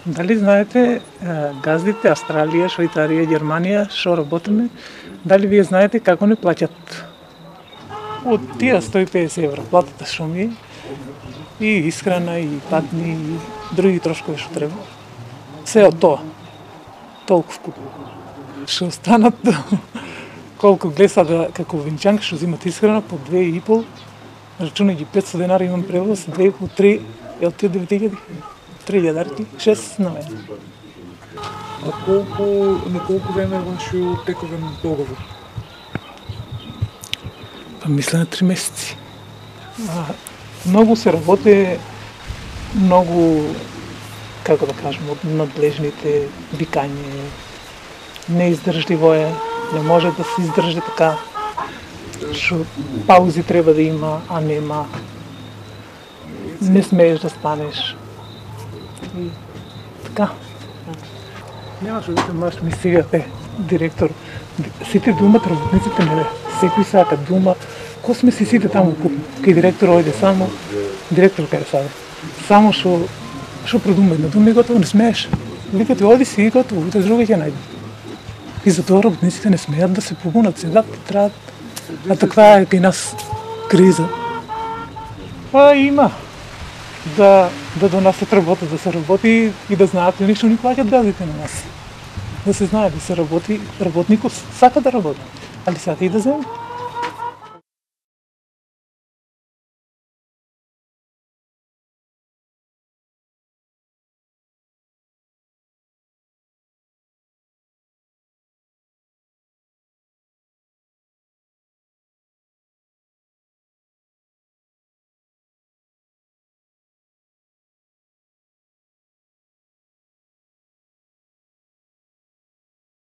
Дали знаете газдите Австралија, Швајцарија, Германија што работиме, дали вие знаете како не плаќат? Од тие 150 евра платата што ми е, и исхрана, и патни, и други трошкови што треба. Се од тоа. Толку скупо. Што останат колку глеса како венчанка што зимат исхрана по 2,5, рачунај ги 500 денари имам превоз, 2,5, 3, е од тие 9000, 3000, 6 на мене. А на колку време е вашиот тековен договор? Па мисля на 3 месеци. Многу се работи, многу, како да кажем, од надлежните викање, неиздржливо е, не може да се издржи така, што паузи треба да има, а нема. Не смееш да станеш. И така. Немаш да маш ми сегате, директор. Сите думат, работниците не, секој сака дума. Ко сме си сите таму кај директор ојде само, директор кај саде. Само што продума една дума и готово, не смееш. Викате оди си и готово, утре друга ќе најде. И затоа работниците не смеат да се побунат, седат, траат. А таква е кај нас криза. Па има да донесат работа, да се работи и да знаат ли ништо ни плаќат газите на нас. Да се знае да се работи, работникот сака да работи, али сака и да земе.